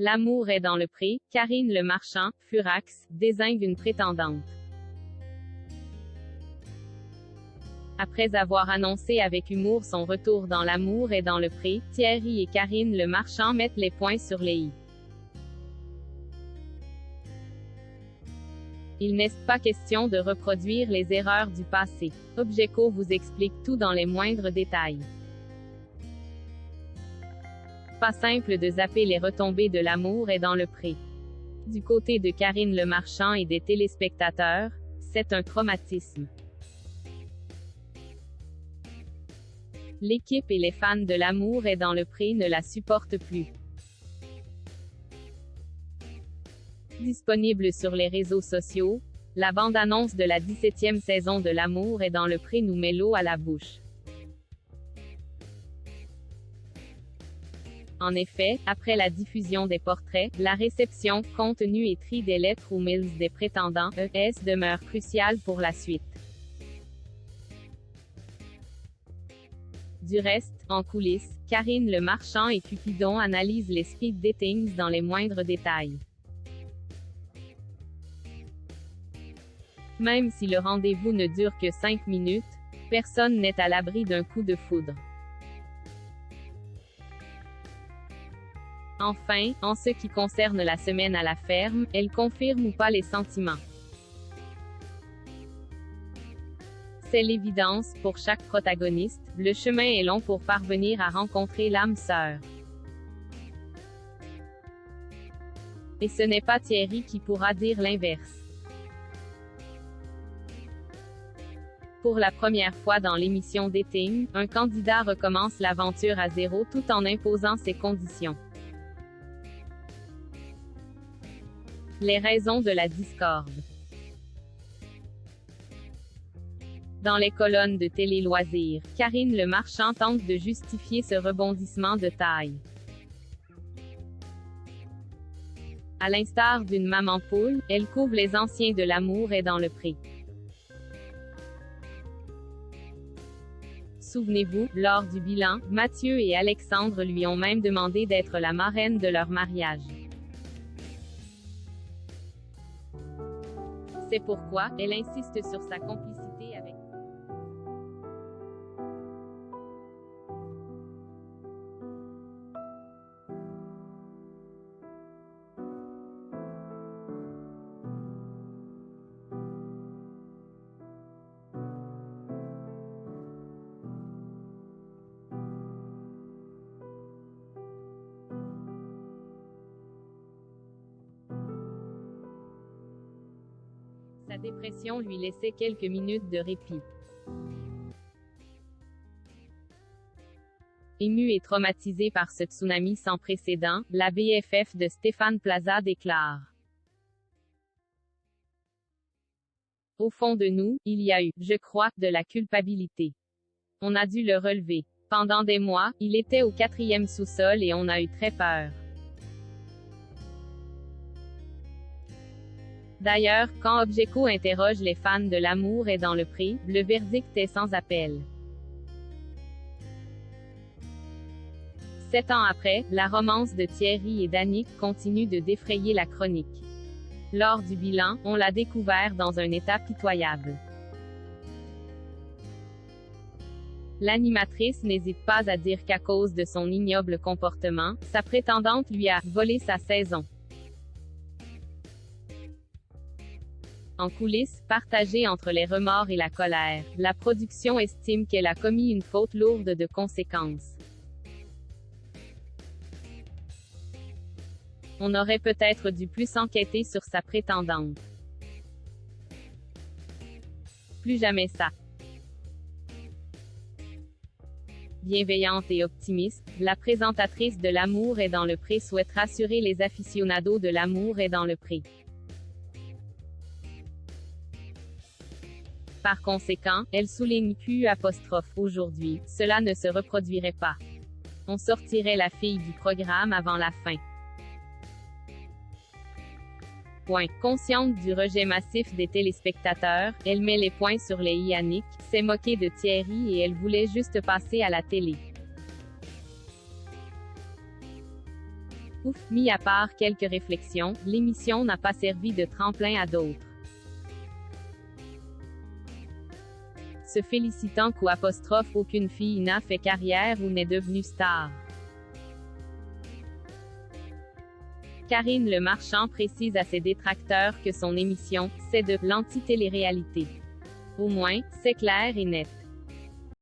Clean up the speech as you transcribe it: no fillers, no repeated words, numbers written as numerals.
L'amour est dans le pré, Karine Le Marchand, Furax, désigne une prétendante. Après avoir annoncé avec humour son retour dans L'amour est dans le pré, Thierry et Karine Le Marchand mettent les points sur les i. Il n'est pas question de reproduire les erreurs du passé. Objeco vous explique tout dans les moindres détails. Pas simple de zapper les retombées de L'amour est dans le pré. Du côté de Karine Le Marchand et des téléspectateurs, c'est un traumatisme. L'équipe et les fans de L'amour est dans le pré ne la supportent plus. Disponible sur les réseaux sociaux, la bande-annonce de la 17e saison de L'amour est dans le pré nous met l'eau à la bouche. En effet, après la diffusion des portraits, la réception, contenu et tri des lettres ou mails des prétendants, ES demeure cruciale pour la suite. Du reste, en coulisses, Karine Le Marchand et Cupidon analysent les speed datings dans les moindres détails. Même si le rendez-vous ne dure que 5 minutes, personne n'est à l'abri d'un coup de foudre. Enfin, en ce qui concerne la semaine à la ferme, elle confirme ou pas les sentiments. C'est l'évidence, pour chaque protagoniste, le chemin est long pour parvenir à rencontrer l'âme sœur. Et ce n'est pas Thierry qui pourra dire l'inverse. Pour la première fois dans l'émission Dating, un candidat recommence l'aventure à zéro tout en imposant ses conditions. Les raisons de la discorde. Dans les colonnes de télé-loisirs, Karine Le Marchand tente de justifier ce rebondissement de taille. À l'instar d'une maman poule, elle couvre les anciens de L'amour est dans le pré. Souvenez-vous, lors du bilan, Mathieu et Alexandre lui ont même demandé d'être la marraine de leur mariage. C'est pourquoi, elle insiste sur sa complicité avec. Sa dépression lui laissait quelques minutes de répit. Émue et traumatisée par ce tsunami sans précédent, la BFF de Stéphane Plaza déclare: Au fond de nous, il y a eu, je crois, de la culpabilité. On a dû le relever. Pendant des mois, il était au 4e sous-sol et on a eu très peur. D'ailleurs, quand Objeco interroge les fans de L'amour est dans le pré, le verdict est sans appel. 7 ans après, la romance de Thierry et d'Annick continue de défrayer la chronique. Lors du bilan, on l'a découvert dans un état pitoyable. L'animatrice n'hésite pas à dire qu'à cause de son ignoble comportement, sa prétendante lui a volé sa saison. En coulisses, partagée entre les remords et la colère, la production estime qu'elle a commis une faute lourde de conséquences. On aurait peut-être dû plus enquêter sur sa prétendante. Plus jamais ça. Bienveillante et optimiste, la présentatrice de L'amour est dans le pré souhaite rassurer les aficionados de L'amour est dans le pré. Par conséquent, elle souligne qu'aujourd'hui, cela ne se reproduirait pas. On sortirait la fille du programme avant la fin. Point. Consciente du rejet massif des téléspectateurs, elle met les points sur les i. Annick s'est moquée de Thierry et elle voulait juste passer à la télé. Ouf, mis à part quelques réflexions, l'émission n'a pas servi de tremplin à d'autres. Se félicitant qu'aucune fille n'a fait carrière ou n'est devenue star. Karine Le Marchand précise à ses détracteurs que son émission, c'est de l'anti-télé-réalité. Au moins, c'est clair et net.